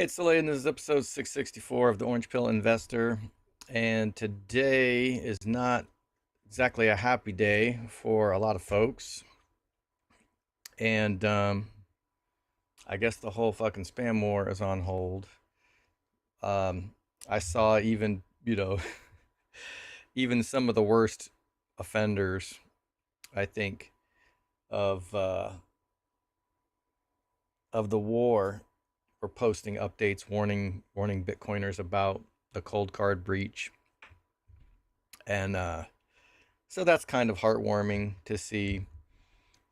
Hey, it's Delayed, and this is episode 664 of the Orange Pill Investor. And today is not exactly a happy day for a lot of folks. And I guess the whole fucking spam war is on hold. Um, I saw even some of the worst offenders, I think, of uh, of the war were posting updates warning Bitcoiners about the cold card breach. And so that's kind of heartwarming to see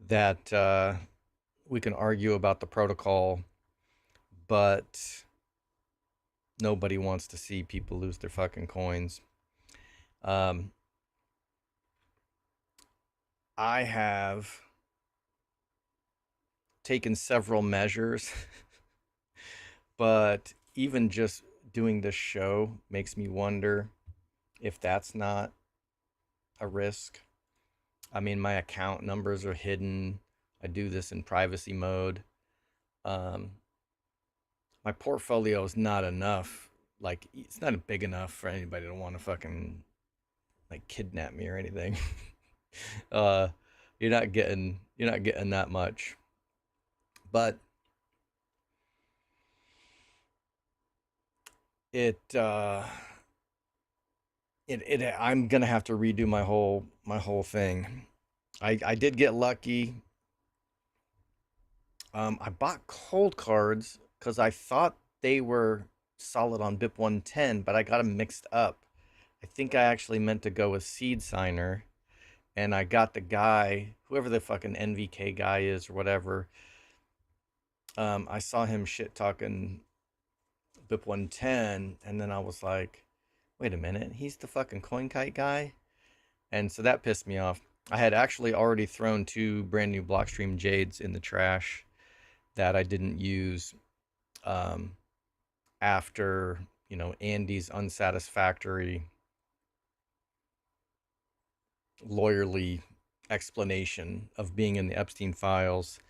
that we can argue about the protocol, but nobody wants to see people lose their fucking coins. Um, I have taken several measures, but even just doing this show makes me wonder if that's not a risk. I mean, my account numbers are hidden. I do this in privacy mode. Um, my portfolio is not enough. Like, it's not big enough for anybody to want to fucking like kidnap me or anything. uh, you're not getting that much. But it I'm gonna have to redo my whole thing. I did get lucky. I bought cold cards because I thought they were solid on BIP 110, but I got them mixed up. I think I actually meant to go with Seed Signer, and I got the guy, whoever the fucking NVK guy is or whatever. I saw him shit talking BIP 110, and then I was like, wait a minute, he's the fucking CoinKite guy? And so that pissed me off. I had actually already thrown two brand new Blockstream Jades in the trash that I didn't use um, after, Andy's unsatisfactory, lawyerly explanation of being in the Epstein files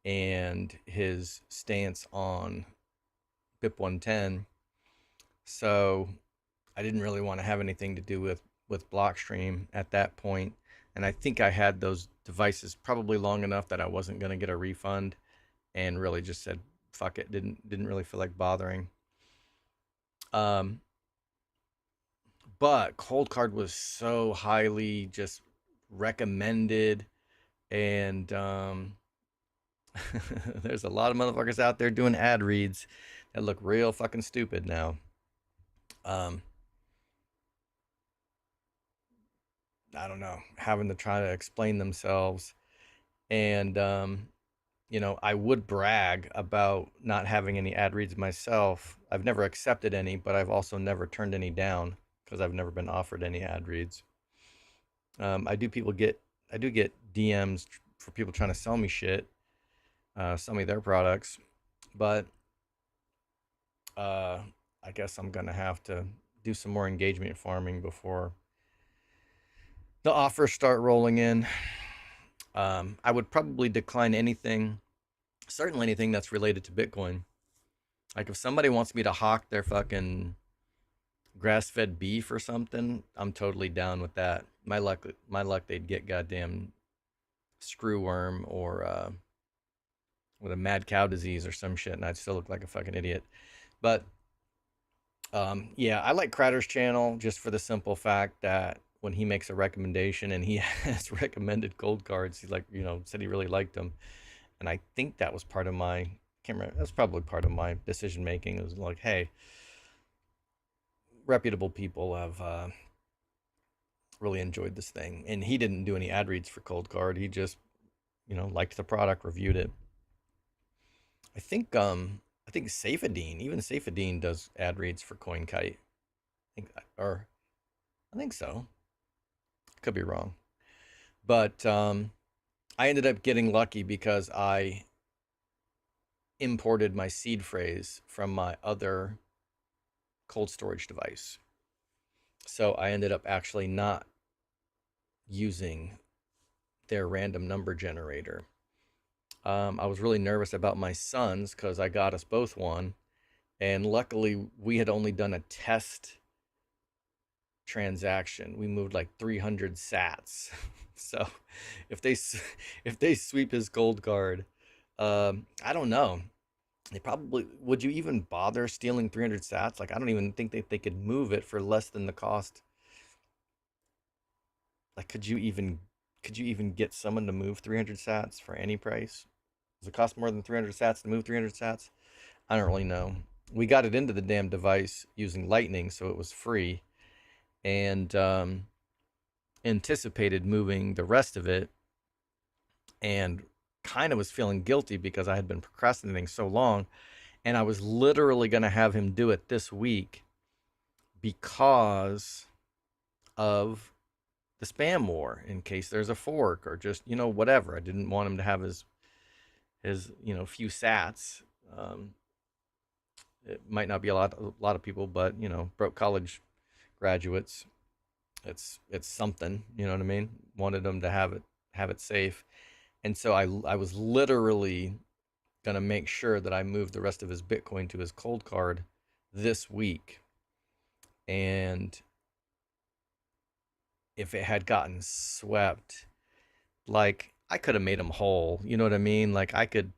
and his stance on BIP 110. So I didn't really want to have anything to do with Blockstream at that point, and I think I had those devices probably long enough that I wasn't going to get a refund, and really just said fuck it. Didn't really feel like bothering. Um, but Cold Card was so highly just recommended, and there's a lot of motherfuckers out there doing ad reads that look real fucking stupid now. Um, I don't know, having to try to explain themselves. And, I would brag about not having any ad reads myself. I've never accepted any, but I've also never turned any down because I've never been offered any ad reads. I do people get, I do get DMs for people trying to sell me shit, sell me their products, but uh, I guess I'm gonna have to do some more engagement farming before the offers start rolling in. I would probably decline anything, certainly anything that's related to Bitcoin. Like if somebody wants me to hawk their fucking grass-fed beef or something, I'm totally down with that. My luck, they'd get goddamn screwworm or with a mad cow disease or some shit, and I'd still look like a fucking idiot. But yeah, I like Crowder's channel just for the simple fact that when he makes a recommendation and he has recommended cold cards, he's like, said he really liked them. And I think that was part of my, can't remember, that's probably part of my decision making. It was like, hey, reputable people have really enjoyed this thing. And he didn't do any ad reads for cold card. He just, liked the product, reviewed it. I think Safadine, even Safadine does ad reads for CoinKite. I think so. Could be wrong. But I ended up getting lucky because I imported my seed phrase from my other cold storage device. So I ended up actually not using their random number generator. I was really nervous about my son's because I got us both one, And luckily, we had only done a test transaction. We moved like 300 sats. So if they if they sweep his gold card, I don't know. They probably would you even bother stealing 300 sats? Like I don't even think they could move it for less than the cost. Like could you even get someone to move 300 sats for any price? Does it cost more than 300 sats to move 300 sats? I don't really know. We got it into the damn device using Lightning, so it was free, and anticipated moving the rest of it, and kind of was feeling guilty because I had been procrastinating so long, and I was literally going to have him do it this week because of the spam war in case there's a fork or just whatever. I didn't want him to have his few sats. Um, it might not be a lot of people, but broke college graduates. It's something. You know what I mean? Wanted them to have it safe, and so I was literally gonna make sure that I moved the rest of his Bitcoin to his cold card this week, and if it had gotten swept, like I could have made him whole. You know what I mean? Like I could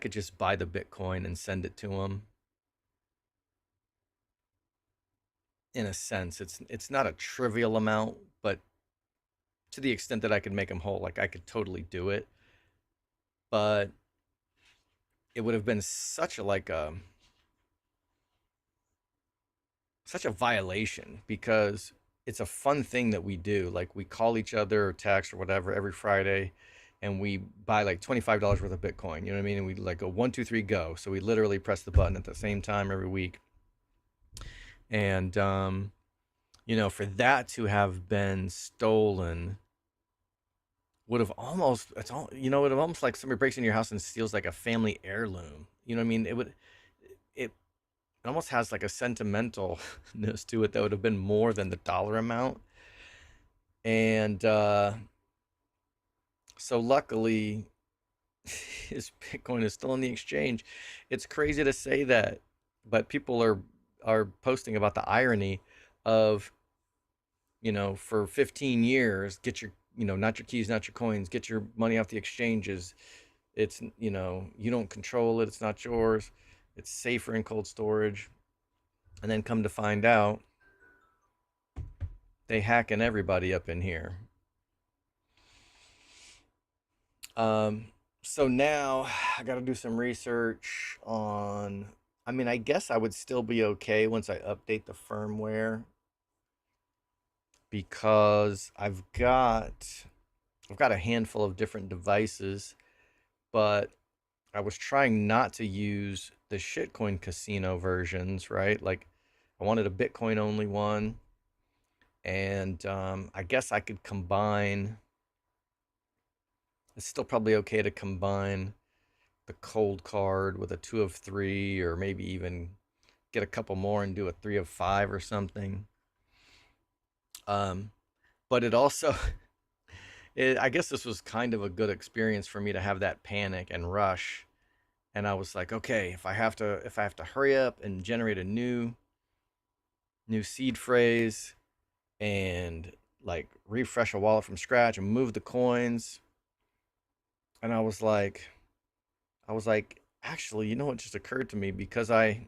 just buy the Bitcoin and send it to him. In a sense, it's not a trivial amount, but to the extent that I could make him whole, like I could totally do it. But it would have been such a violation because it's a fun thing that we do. Like we call each other or text or whatever every Friday, and we buy like $25 worth of Bitcoin. You know what I mean? And we like go 1, 2, 3, go. So we literally press the button at the same time every week. And for that to have been stolen would have almost it's all it would have almost like somebody breaks into your house and steals like a family heirloom. You know what I mean? It almost has like a sentimentalness to it that would have been more than the dollar amount. And so luckily his Bitcoin is still in the exchange. It's crazy to say that, but people are posting about the irony of, for 15 years, get your, not your keys, not your coins, get your money off the exchanges. It's, you don't control it. It's not yours. It's safer in cold storage. And then come to find out, they hacking everybody up in here. Um, so now I got to do some research on. I mean, I guess I would still be okay once I update the firmware because I've got a handful of different devices, but I was trying not to use the shitcoin casino versions, right? Like I wanted a Bitcoin only one, and I guess I could combine. It's still probably okay to combine the cold card with a 2 of 3, or maybe even get a couple more and do a 3 of 5 or something. Um, but it also, I guess this was kind of a good experience for me to have that panic and rush. And I was like, okay, if I have to hurry up and generate a new seed phrase and like refresh a wallet from scratch and move the coins. And I was like, actually, what just occurred to me, because I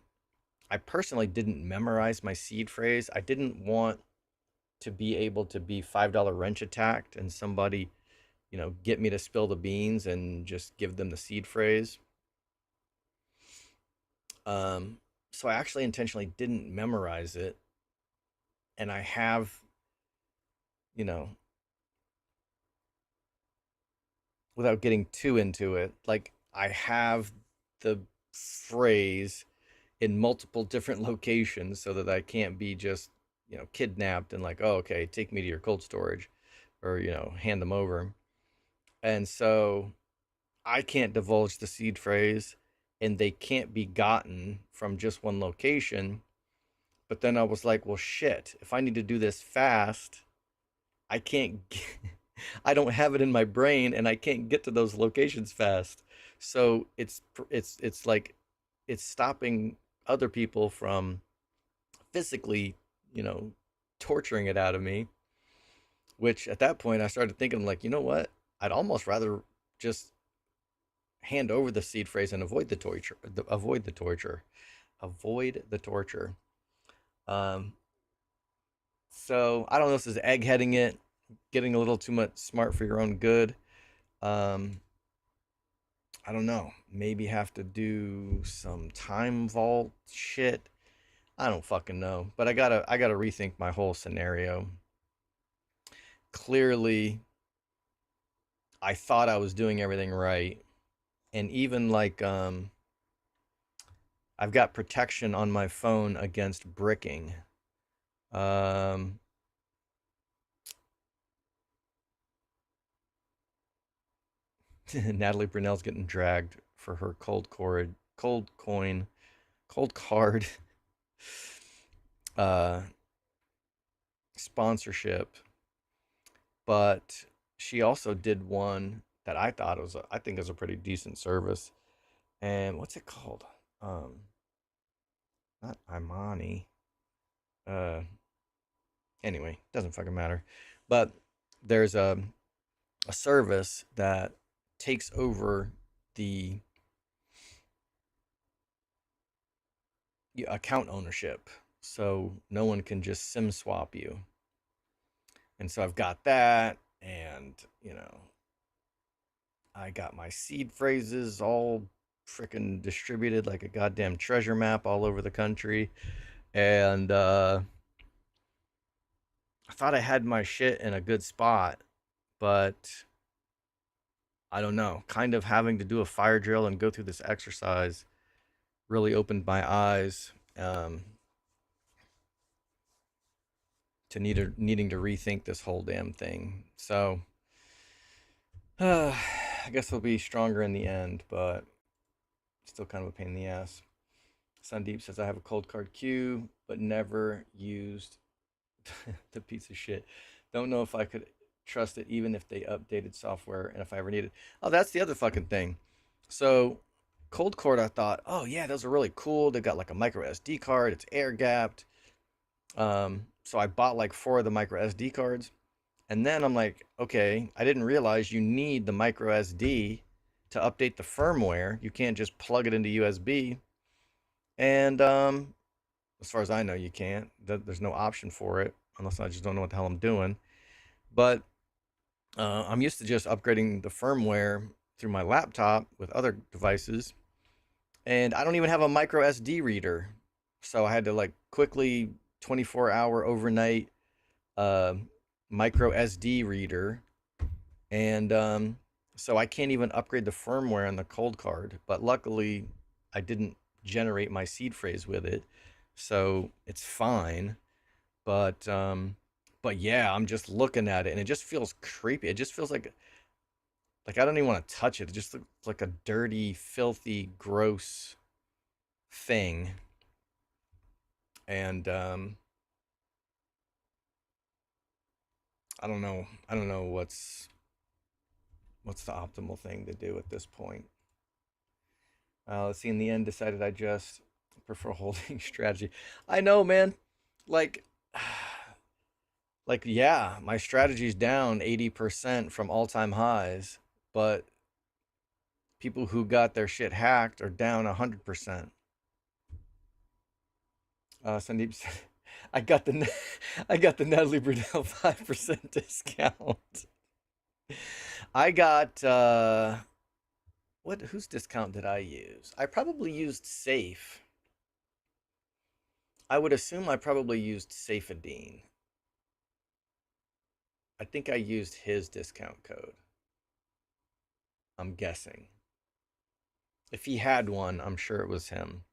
personally didn't memorize my seed phrase. I didn't want to be able to be $5 wrench attacked and somebody, get me to spill the beans and just give them the seed phrase. Um, so I actually intentionally didn't memorize it, and I have, you know, without getting too into it, like I have the phrase in multiple different locations so that I can't be just, kidnapped and like, oh, okay, take me to your cold storage, or, hand them over. And so I can't divulge the seed phrase, and they can't be gotten from just one location. But then I was like, well, shit, if I need to do this fast, I can't, I don't have it in my brain and I can't get to those locations fast. So it's like it's stopping other people from physically, you know, torturing it out of me. Which at that point I started thinking, like, you know what? I'd almost rather just hand over the seed phrase and avoid the torture. Avoid the torture. Um, so I don't know if this is eggheading it, getting a little too much smart for your own good. Um, I don't know. Maybe have to do some time vault shit. I don't fucking know. But I gotta rethink my whole scenario. Clearly, I thought I was doing everything right. And even like I've got protection on my phone against bricking. Um Natalie Brunell's getting dragged for her cold card uh sponsorship, but she also did one that I think is a pretty decent service. And what's it called? Um Not Imani. Uh anyway, doesn't fucking matter. But there's a service that takes over the account ownership, so no one can just sim swap you. And so I've got that, and I got my seed phrases all freaking distributed like a goddamn treasure map all over the country. And I thought I had my shit in a good spot, but I don't know. Kind of having to do a fire drill and go through this exercise really opened my eyes needing to rethink this whole damn thing. So I guess we'll be stronger in the end, but still kind of a pain in the ass. Sundeep says I have a cold card queue, but never used the piece of shit. Don't know if I could trust it even if they updated software and if I ever needed. Oh, that's the other fucking thing. So cold cord, I thought, oh yeah, those are really cool. They got like a micro SD card. It's air gapped. So I bought like 4 of the micro SD cards, and then I'm like, okay, I didn't realize you need the micro SD to update the firmware. You can't just plug it into USB. And as far as I know, you can't. There's no option for it unless I just don't know what the hell I'm doing. But I'm used to just upgrading the firmware through my laptop with other devices, and I don't even have a micro SD reader. So I had to like quickly 24-hour overnight uh, micro SD reader, and so I can't even upgrade the firmware on the cold card. But luckily, I didn't generate my seed phrase with it, so it's fine. But yeah, I'm just looking at it, and it just feels creepy. It just feels like I don't even want to touch it. It just looks like a dirty, filthy, gross thing. And I don't know. I don't know what's the optimal thing to do at this point. Let's see. In the end, decided I just prefer holding strategy. I know, man. Like, yeah, my strategy's down 80% from all-time highs, but people who got their shit hacked are down 100%. Sandeep said, I got the I got the Natalie Brunell 5% discount. I got whose discount did I use? I probably used Safe. I would assume I probably used Safadine. I think I used his discount code. I'm guessing. If he had one, I'm sure it was him.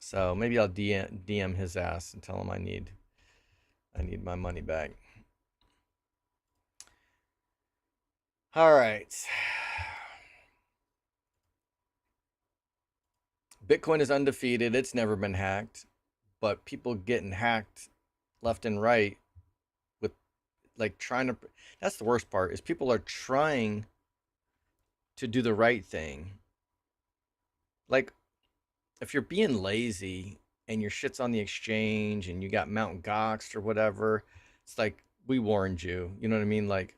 So maybe I'll DM his ass and tell him I need my money back. All right. Bitcoin is undefeated. It's never been hacked, but people getting hacked left and right with like trying to, that's the worst part, is people are trying to do the right thing. Like if you're being lazy and your shit's on the exchange and you got Mount Gox or whatever, it's like we warned you. You know what I mean? Like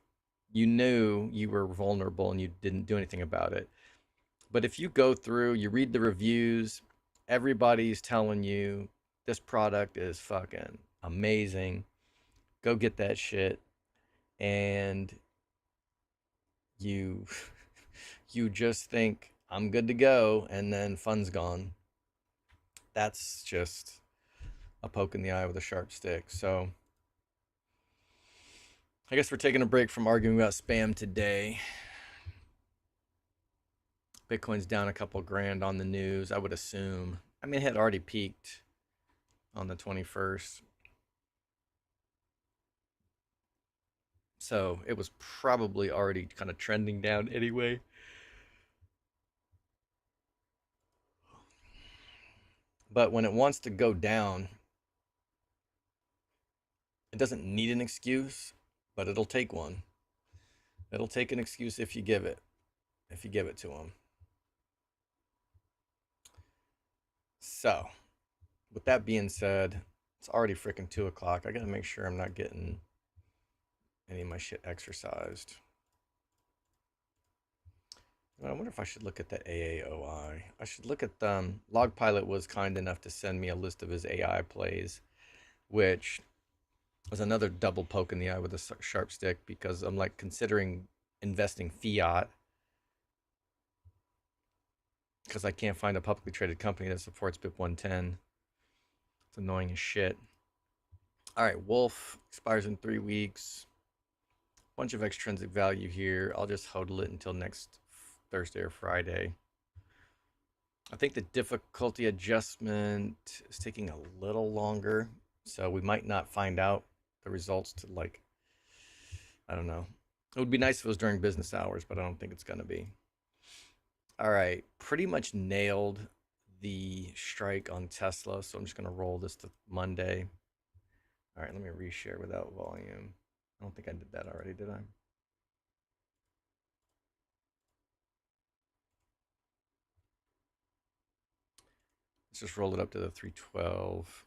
you knew you were vulnerable and you didn't do anything about it. But if you go through, you read the reviews, everybody's telling you this product is fucking amazing. Go get that shit. And you you just think I'm good to go and then fun's gone. That's just a poke in the eye with a sharp stick. So I guess we're taking a break from arguing about spam today. Bitcoin's down a couple grand on the news, I would assume. I mean, it had already peaked on the 21st. So it was probably already kind of trending down anyway. But when it wants to go down, it doesn't need an excuse, but it'll take one. It'll take an excuse if you give it, to them. So, with that being said, it's already freaking 2 o'clock. I gotta make sure I'm not getting any of my shit exercised. I wonder if I should look at the AAOI. I should look at them. Logpilot was kind enough to send me a list of his AI plays, which was another double poke in the eye with a sharp stick because I'm like considering investing fiat because I can't find a publicly traded company that supports BIP 110. It's annoying as shit. All right, Wolf expires in 3 weeks. Bunch of extrinsic value here. I'll just hodl it until next Thursday or Friday. I think the difficulty adjustment is taking a little longer, so we might not find out the results to like, I don't know. It would be nice if it was during business hours, but I don't think it's going to be. All right, pretty much nailed the strike on Tesla, so I'm just going to roll this to Monday. All right, let me reshare without volume. I don't think I did that already, did I? Let's just roll it up to the 312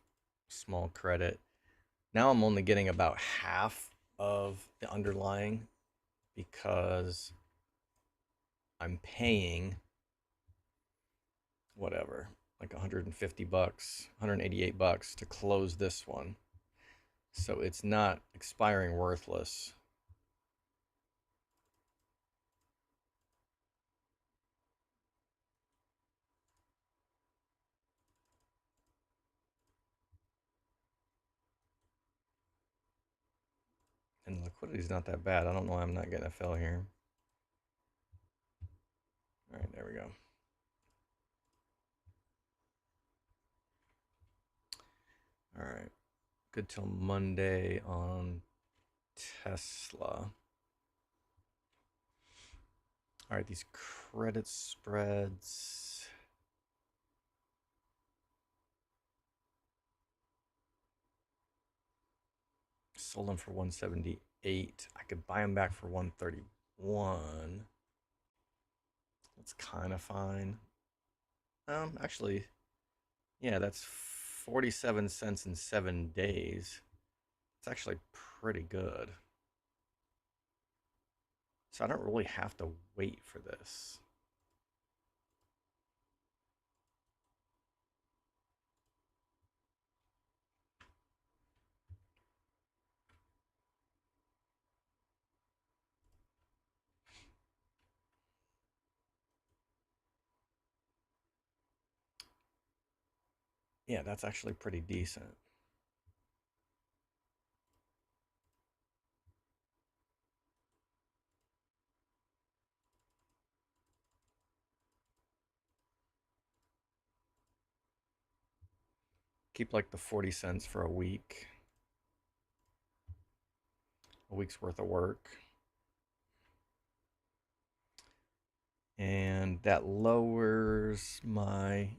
small credit. Now I'm only getting about half of the underlying because I'm paying whatever, like 150 bucks, 188 bucks to close this one. So it's not expiring worthless. And liquidity is not that bad. I don't know why I'm not getting a fill here. All right, there we go. All right, good till Monday on Tesla. All right, these credit spreads. Sold them for 178. I could buy them back for 131. That's kind of fine. Actually, yeah, that's 47 cents in 7 days. It's actually pretty good. So I don't really have to wait for this. Yeah, that's actually pretty decent. Keep like the 40 cents for a week. A week's worth of work. And that lowers my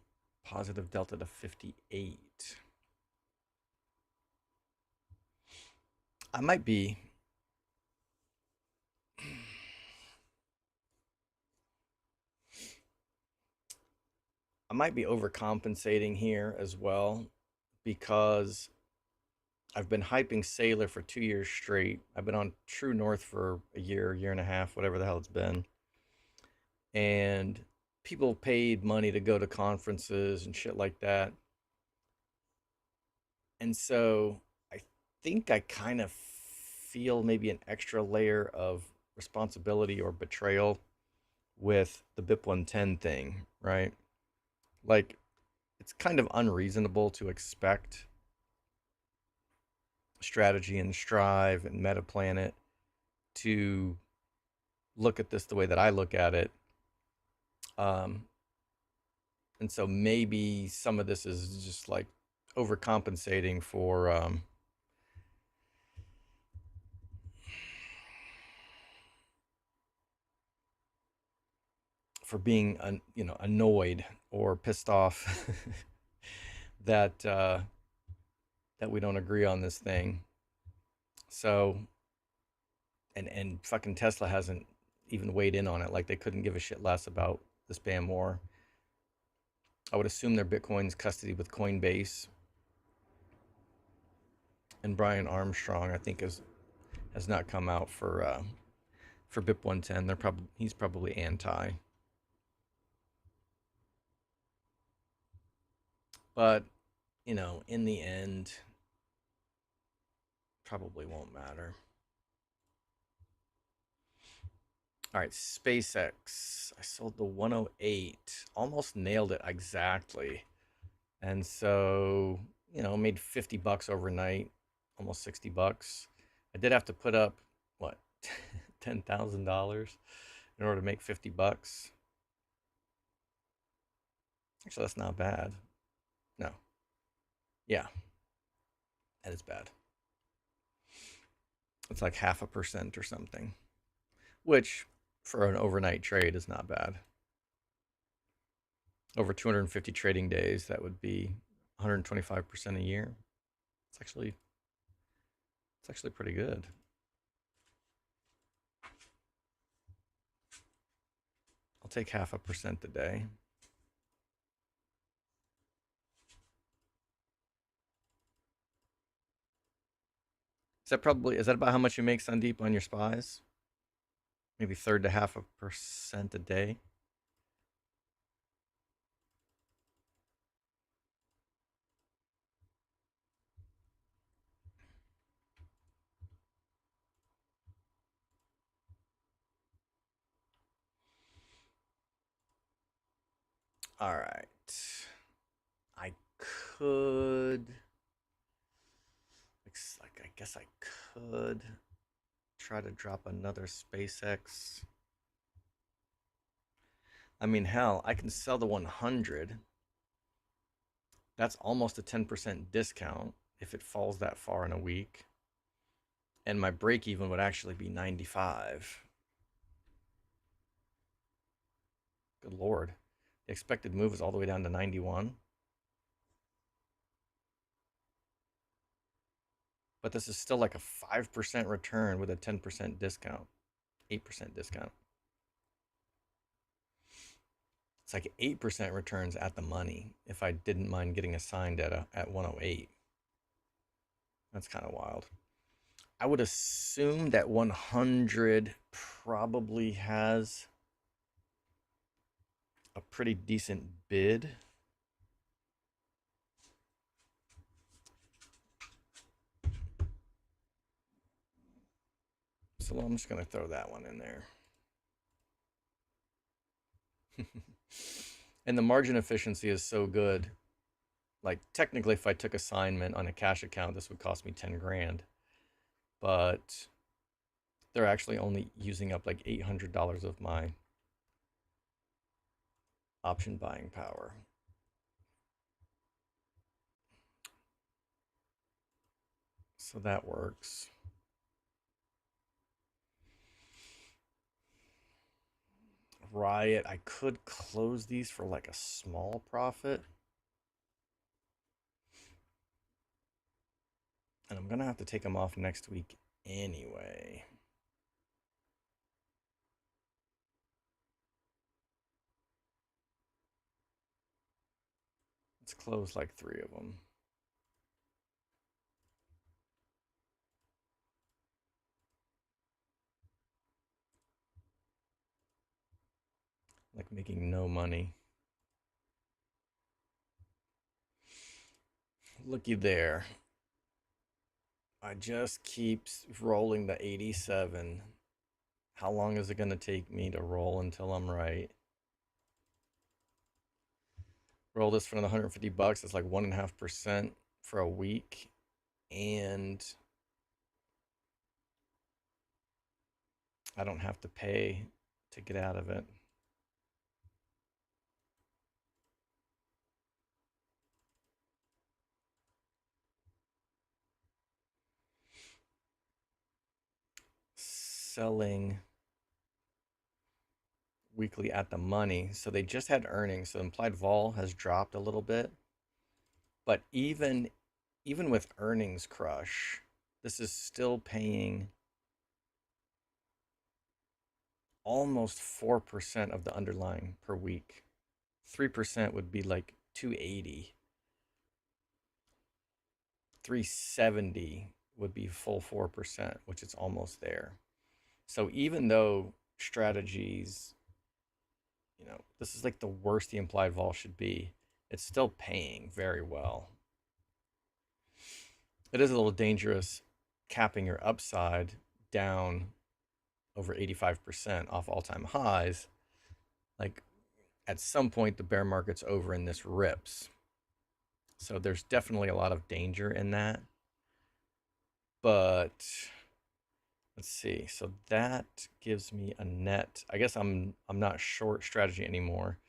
positive delta to 58. I might be I might be overcompensating here as well because I've been hyping Sailor for 2 years straight. I've been on True North for a year and a half, whatever the hell it's been. And people paid money to go to conferences and shit like that. And so I think I kind of feel maybe an extra layer of responsibility or betrayal with the BIP 110 thing, right? Like, it's kind of unreasonable to expect Strategy and Strive and Metaplanet to look at this the way that I look at it. Um, and so maybe some of this is just like overcompensating for being annoyed or pissed off that that we don't agree on this thing. So and fucking Tesla hasn't even weighed in on it. Like, they couldn't give a shit less about the spam war. I would assume their Bitcoin's custody with Coinbase, and Brian Armstrong, I think, has not come out for BIP 110. He's probably anti, but in the end, probably won't matter. All right, SpaceX. I sold the 108, almost nailed it exactly, and so made $50 overnight, almost $60. I did have to put up what, $10,000 in order to make $50. Actually, that's not bad. No, yeah, that is bad. It's like 0.5% or something, which for an overnight trade is not bad. Over 250 trading days, that would be 125% a year. It's actually pretty good. I'll take 0.5% a day. Is that about how much you make, Sandeep, on your spies? Maybe third to 0.5% a day. All right. I could. Like, I guess I could try to drop another SpaceX. I mean, hell, I can sell the 100. That's almost a 10% discount if it falls that far in a week. And my break even would actually be 95. Good Lord. The expected move is all the way down to 91. But this is still like a 5% return with a 10% discount, 8% discount. It's like 8% returns at the money if I didn't mind getting assigned at 108. That's kind of wild. I would assume that 100 probably has a pretty decent bid. So I'm just going to throw that one in there. And the margin efficiency is so good. Like, technically, if I took assignment on a cash account, this would cost me 10 grand. But they're actually only using up like $800 of my option buying power. So that works. Riot, I could close these for like a small profit. And I'm going to have to take them off next week anyway. Let's close like 3 of them. Like making no money. Looky there. I just keeps rolling the 87. How long is it going to take me to roll until I'm right? Roll this for another 150 bucks. It's like 1.5% for a week. And I don't have to pay to get out of it. Selling weekly at the money. So they just had earnings. So implied vol has dropped a little bit. But even with earnings crush, this is still paying almost 4% of the underlying per week. 3% would be like 280. 370 would be full 4%, which is almost there. So even though strategies, this is like the worst the implied vol should be, it's still paying very well. It is a little dangerous capping your upside down over 85% off all-time highs. Like at some point the bear market's over and this rips. So there's definitely a lot of danger in that. But let's see. So that gives me a net. I guess I'm not short strategy anymore.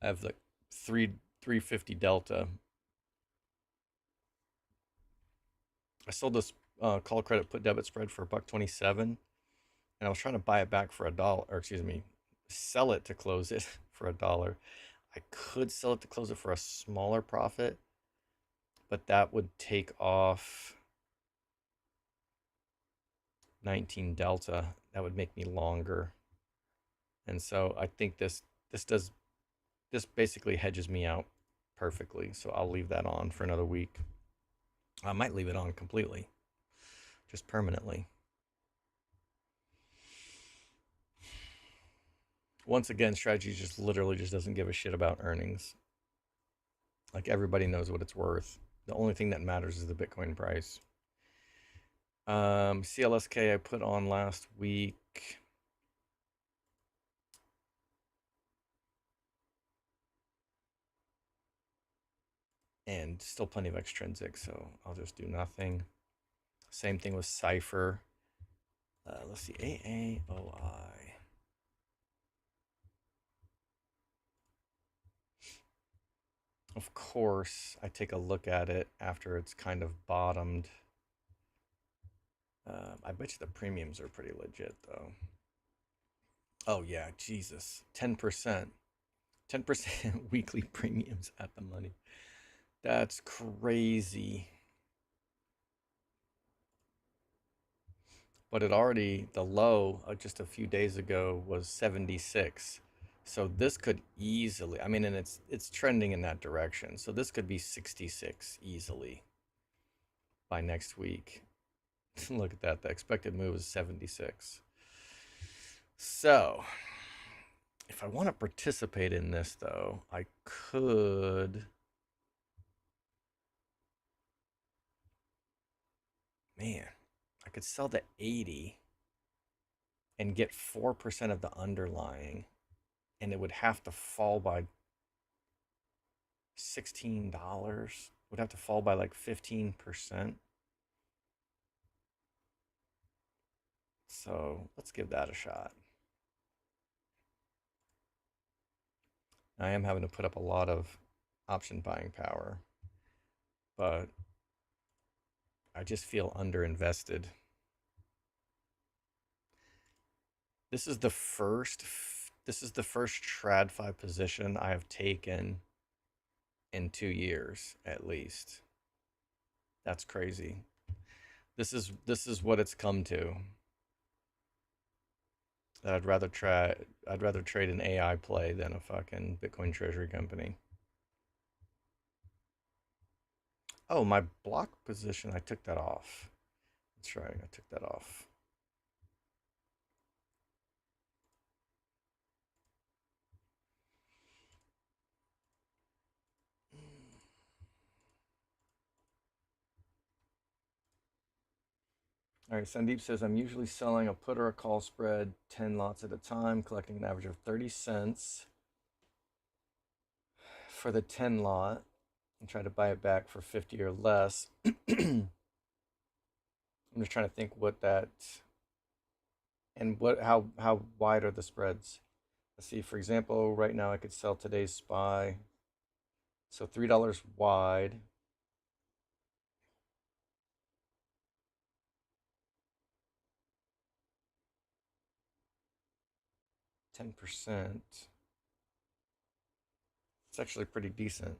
I have like 350 delta. I sold this call credit put debit spread for $1.27, and I was trying to buy it back for $1, or excuse me, sell it to close it for $1. I could sell it to close it for a smaller profit, but that would take off 19 delta. That would make me longer. And so I think this basically hedges me out perfectly. So I'll leave that on for another week. I might leave it on completely, just permanently. Once again, strategy just literally just doesn't give a shit about earnings. Like everybody knows what it's worth. The only thing that matters is the Bitcoin price. CLSK I put on last week. And still plenty of extrinsic, so I'll just do nothing. Same thing with Cypher. Let's see, AAOI. Of course, I take a look at it after it's kind of bottomed. I bet you the premiums are pretty legit, though. Oh, yeah, Jesus. 10%. 10% weekly premiums at the money. That's crazy. But the low just a few days ago was 76. So this could easily, I mean, and it's trending in that direction. So this could be 66 easily by next week. Look at that. The expected move is 76. So if I want to participate in this, though, I could. Man, I could sell the 80 and get 4% of the underlying, and it would have to fall by $16. Would have to fall by like 15%. So let's give that a shot. I am having to put up a lot of option buying power, but I just feel underinvested. This is the first TradFi position I have taken in 2 years at least. That's crazy. This is what it's come to. I'd rather trade an AI play than a fucking Bitcoin treasury company. Oh, my block position, I took that off. That's right, I took that off. All right, Sandeep says, I'm usually selling a put or a call spread 10 lots at a time, collecting an average of 30 cents for the 10 lot and try to buy it back for 50 or less. I'm just trying to think what that and what how wide are the spreads? Let's see, for example, right now I could sell today's SPY. So $3 wide. 10%. It's actually pretty decent.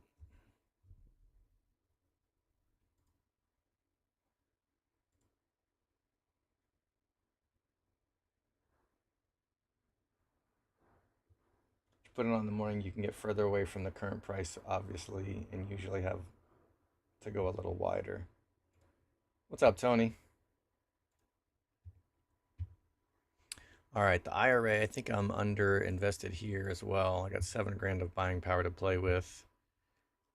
If you put it on in the morning, you can get further away from the current price, obviously, and usually have to go a little wider. What's up, Tony? All right, the IRA, I think I'm under invested here as well. I got 7 grand of buying power to play with.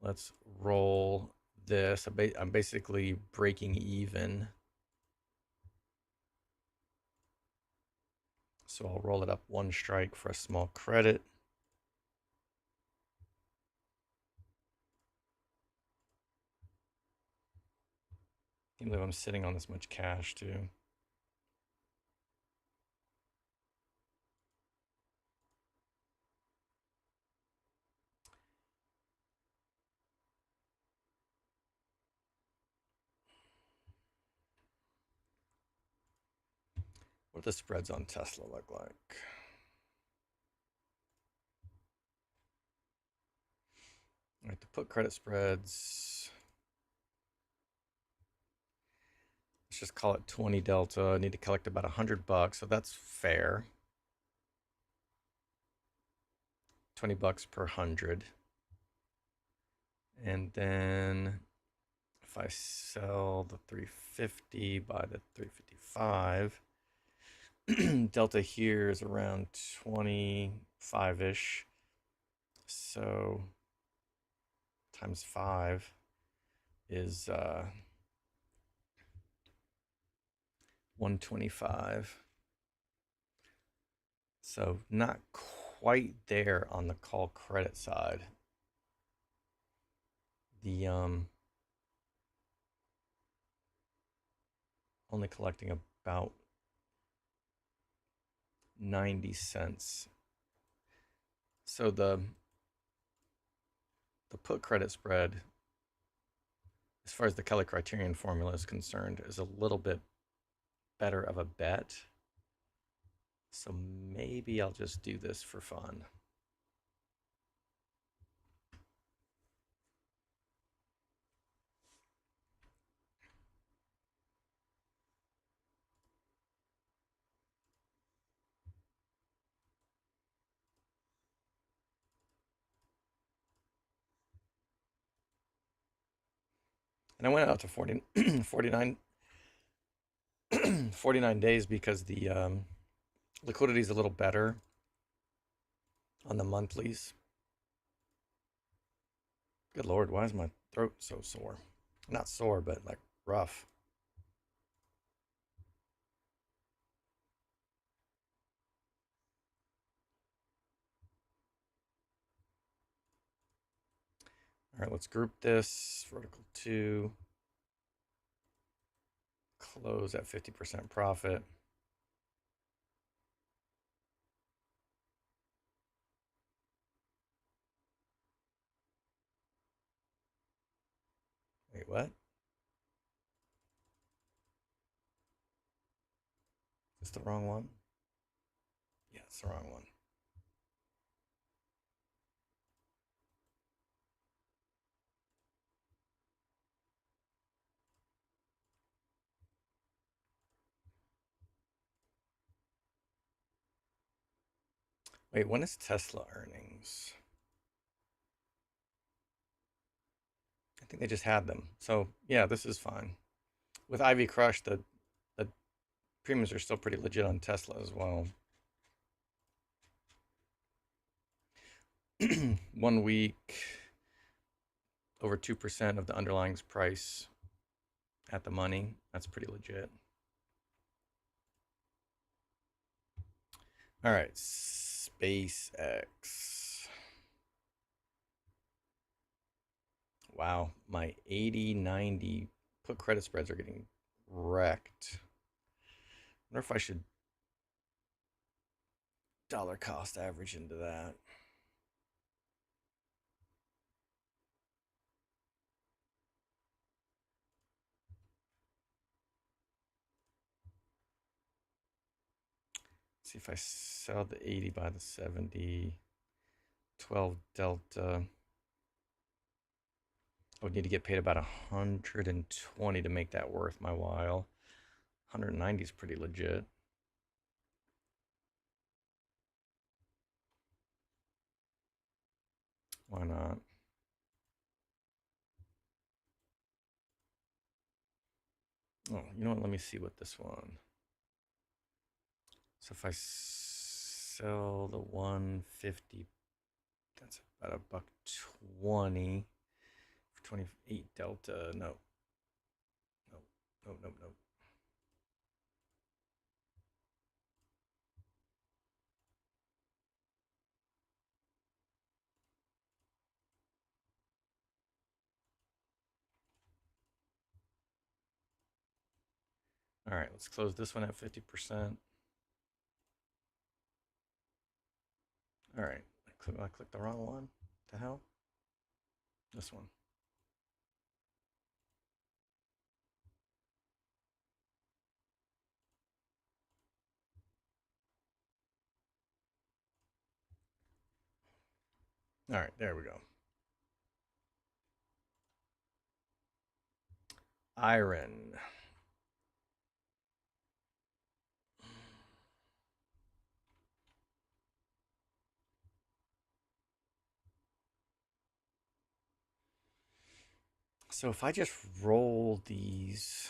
Let's roll this. I'm basically breaking even. So I'll roll it up 1 strike for a small credit. Can't believe I'm sitting on this much cash too. What do the spreads on Tesla look like? All right, the put credit spreads. Let's just call it 20 delta. I need to collect about $100, so that's fair. 20 bucks per 100. And then if I sell the 350 by the 355, delta here is around 25-ish. So times 5 is 125. So not quite there on the call credit side. The only collecting about 90 cents. So the put credit spread, as far as the Kelly criterion formula is concerned, is a little bit better of a bet. So maybe I'll just do this for fun. And I went out to 49 49 days because the liquidity is a little better on the monthlies. Good Lord, why is my throat so sore? Not sore, but like rough. All right, let's group this. Vertical 2. Close at 50% profit. Wait, what? Is this the wrong one? Yeah, it's the wrong one. Wait, when is Tesla earnings? I think they just had them. So yeah, this is fine. With Ivy Crush, the premiums are still pretty legit on Tesla as well. 1 week, over 2% of the underlying price at the money. That's pretty legit. All right, SpaceX. Wow, my 80-90 put credit spreads are getting wrecked. I wonder if I should dollar cost average into that. See if I sell the 80 by the 70, 12 delta. I would need to get paid about 120 to make that worth my while. 190 is pretty legit. Why not? Oh, you know what? Let me see what this one. So if I sell the 150, that's about $1.20 for 28 delta. No, no, no, no, no. All right, let's close this one at 50%. All right, I clicked the wrong one. The hell? This one. All right, there we go. Iron. So if I just roll these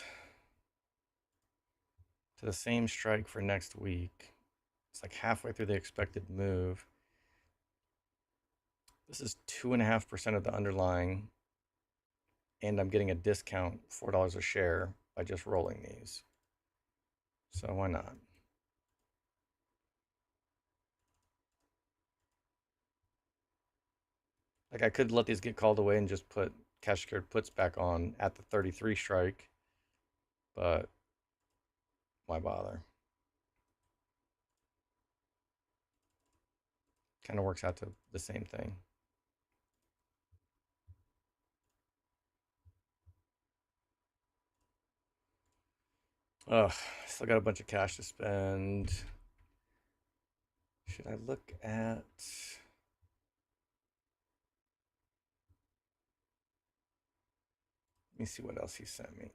to the same strike for next week, it's like halfway through the expected move. This is 2.5% of the underlying, and I'm getting a discount, $4 a share, by just rolling these. So why not? Like I could let these get called away and just put cash secured puts back on at the 33 strike, but why bother? Kind of works out to the same thing. Ugh, still got a bunch of cash to spend. Should I look at... Let me see what else he sent me.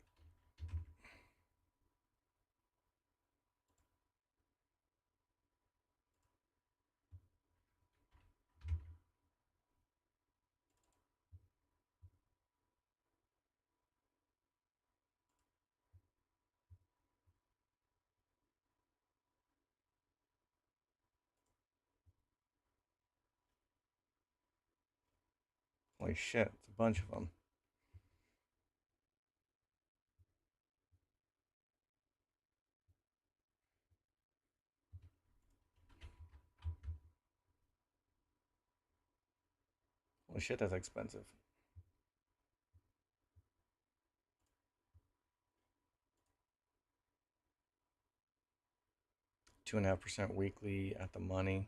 Holy shit, it's a bunch of them. Holy shit, that's expensive. Two and a half percent weekly at the money.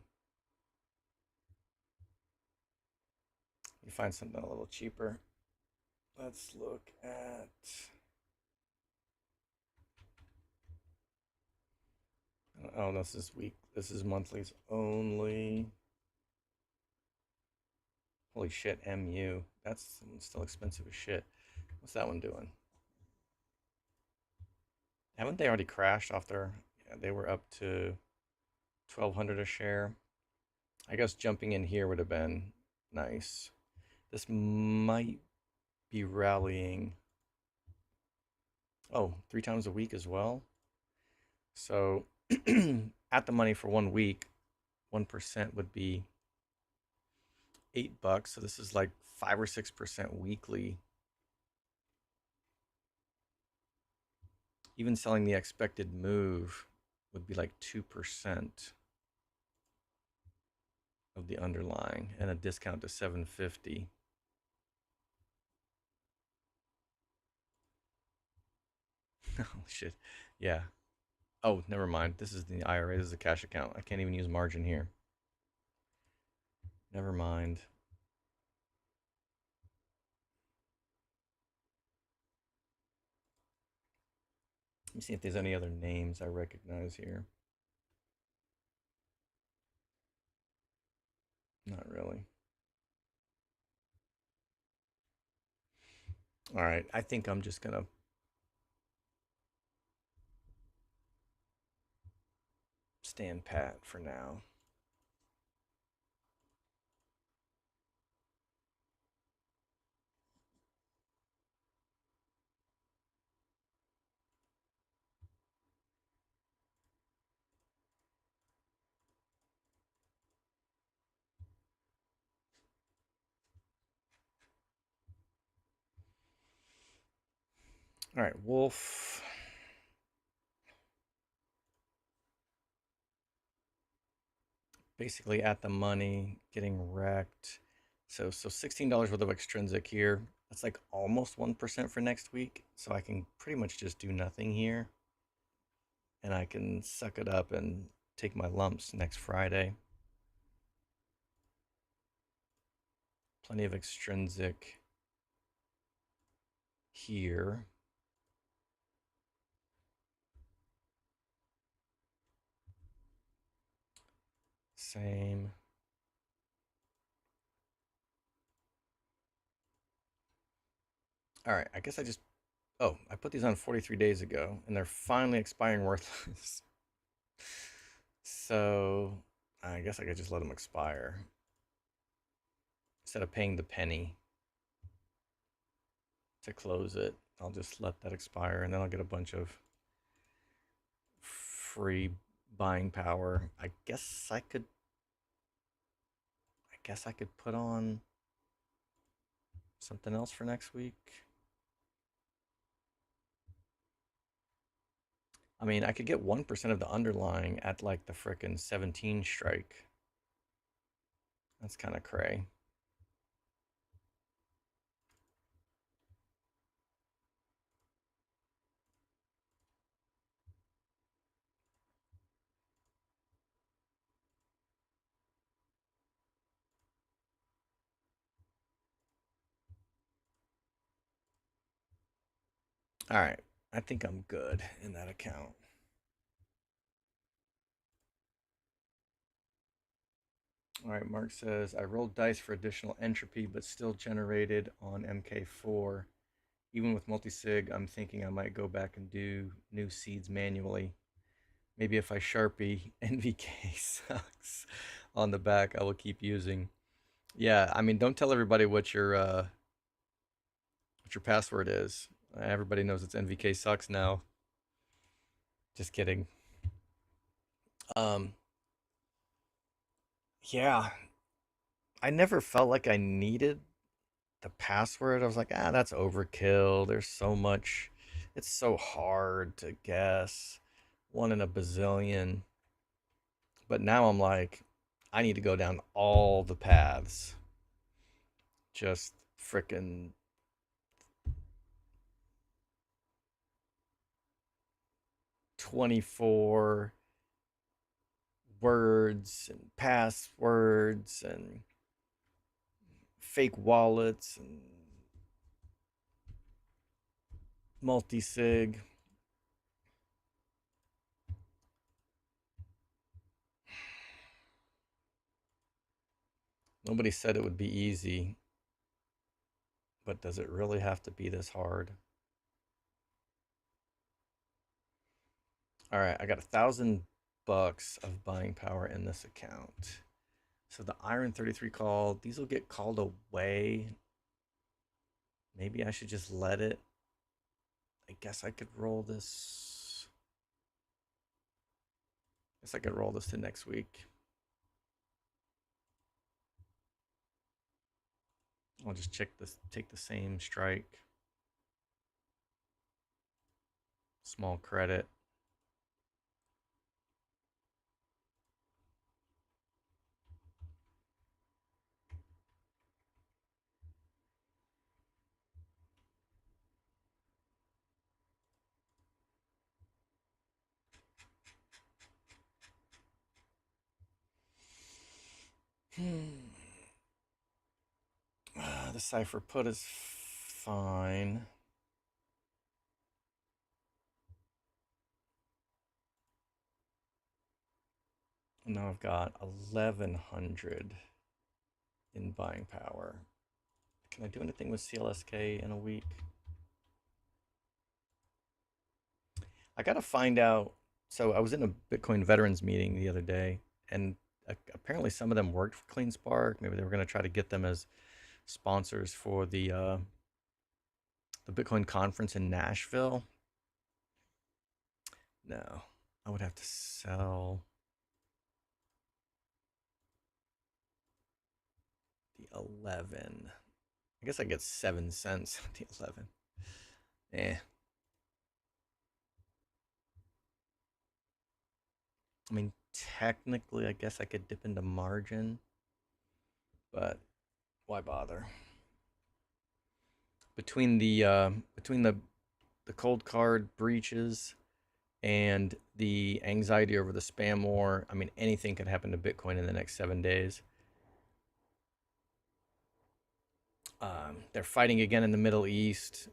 You find something a little cheaper. Let's look at... Oh, this is week. This is monthlies only. Holy shit, MU. That's still expensive as shit. What's that one doing? Haven't they already crashed off their... Yeah, they were up to 1,200 a share. I guess jumping in here would have been nice. This might be rallying, oh, 3 times a week as well. So at the money for 1 week, 1% would be $8. So this is like 5 or 6% weekly. Even selling the expected move would be like 2% of the underlying and a discount to 750. Oh shit. Yeah. Oh, never mind. This is the IRA. This is a cash account. I can't even use margin here. Never mind. Let me see if there's any other names I recognize here. Not really. All right. I think I'm just going to stand pat for now. All right. Wolf. Basically at the money, getting wrecked. So $16 worth of extrinsic here. That's like almost 1% for next week. So I can pretty much just do nothing here. And I can suck it up and take my lumps next Friday. Plenty of extrinsic here. Same. All right, I guess I just, oh, I put these on 43 days ago and they're finally expiring worthless. So I guess I could just let them expire instead of paying the penny to close it. I'll just let that expire and then I'll get a bunch of free buying power. I guess I could put on something else for next week. I mean, I could get 1% of the underlying at like the frickin' 17 strike. That's kind of cray. All right, I think I'm good in that account. All right, Mark says, I rolled dice for additional entropy, but still generated on MK4. Even with multi-sig, I'm thinking I might go back and do new seeds manually. Maybe if I Sharpie NVK sucks on the back, I will keep using. Yeah, I mean, don't tell everybody what your password is. Everybody knows it's NVK sucks now. Just kidding. Um, yeah, I never felt like I needed the password. I was like, that's overkill. There's so much. It's so hard to guess. One in a bazillion. But now I'm like, I need to go down all the paths. Just frickin' 24 words and passwords and fake wallets and multi-sig. Nobody said it would be easy, but does it really have to be this hard? All right, I got $1,000 of buying power in this account. So the Iron 33 call, these will get called away. Maybe I should just let it. I guess I could roll this. I guess I could roll this to next week. I'll just check this, take the same strike. Small credit. The cipher put is fine. Now I've got 1100 in buying power. Can I do anything with CLSK in a week? I got to find out. So I was in a Bitcoin veterans meeting the other day, and apparently some of them worked for CleanSpark. Maybe they were going to try to get them as sponsors for the Bitcoin conference in Nashville. No, I would have to sell the 11. I guess I get 7 cents on the 11. Eh. I mean, technically, I guess I could dip into margin, but why bother? Between the cold card breaches and the anxiety over the spam war, I mean, anything could happen to Bitcoin in the next 7 days. They're fighting again in the Middle East.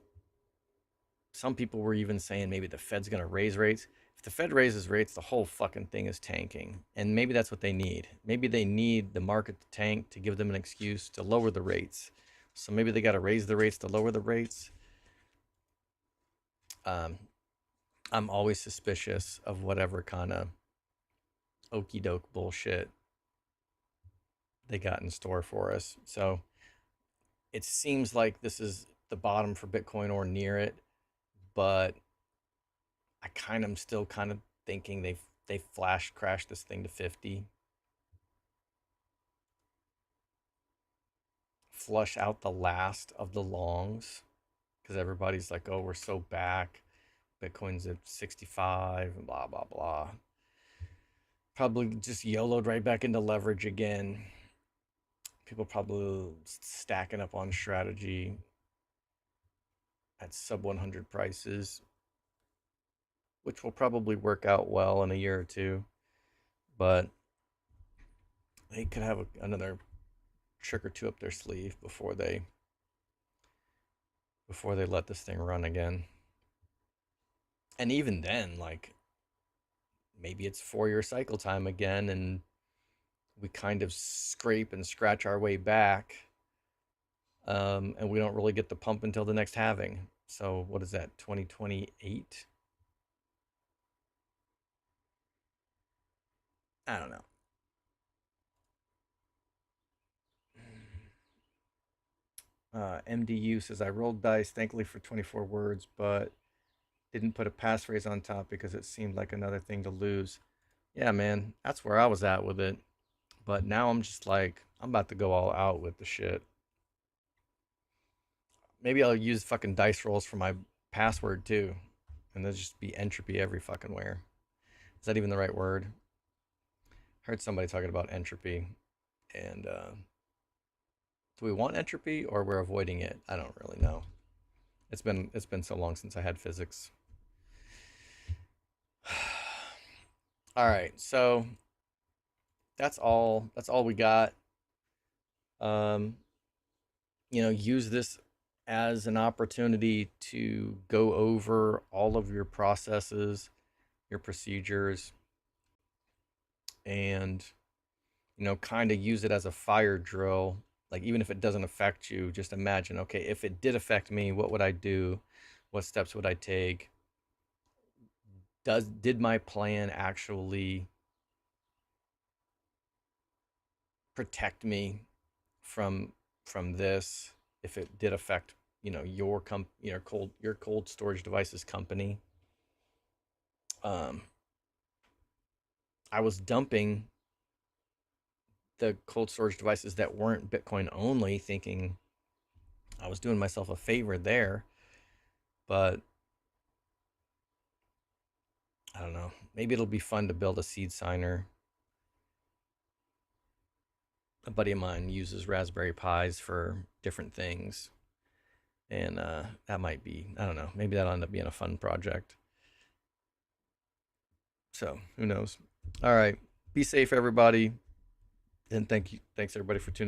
Some people were even saying maybe the Fed's going to raise rates. If the Fed raises rates, the whole fucking thing is tanking. And maybe that's what they need. Maybe they need the market to tank to give them an excuse to lower the rates. So maybe they got to raise the rates to lower the rates. Um, I'm always suspicious of whatever kind of okey doke bullshit they got in store for us. So it seems like this is the bottom for Bitcoin or near it, but I kind of am still kind of thinking they flash crashed this thing to 50, flush out the last of the longs because everybody's like, oh, we're so back. Bitcoin's at 65 and blah blah blah. Probably just YOLO'd right back into leverage again. People probably stacking up on strategy at sub 100 prices, which will probably work out well in a year or two. But they could have another trick or two up their sleeve before they let this thing run again. And even then, like maybe it's 4 year cycle time again, and we kind of scrape and scratch our way back, and we don't really get the pump until the next halving. So what is that? 2028? I don't know. MDU says I rolled dice, thankfully for 24 words, but didn't put a passphrase on top because it seemed like another thing to lose. Yeah, man, that's where I was at with it. But now I'm just like, I'm about to go all out with the shit. Maybe I'll use fucking dice rolls for my password too, and there'll just be entropy every fucking where. Is that even the right word? I heard somebody talking about entropy, and do we want entropy or we're avoiding it? I don't really know. It's been so long since I had physics. All right, so that's all we got. Um, use this as an opportunity to go over all of your processes, your procedures, and kind of use it as a fire drill. Like, even if it doesn't affect you, just imagine, okay, if it did affect me, what would I do? What steps would I take? Did my plan actually protect me from this if it did affect your cold storage devices company. Um, I was dumping the cold storage devices that weren't Bitcoin only, thinking I was doing myself a favor there. But I don't know. Maybe it'll be fun to build a seed signer. A buddy of mine uses Raspberry Pis for different things. And that might be, I don't know, maybe that'll end up being a fun project. So who knows? All right. Be safe, everybody. And thanks everybody for tuning in.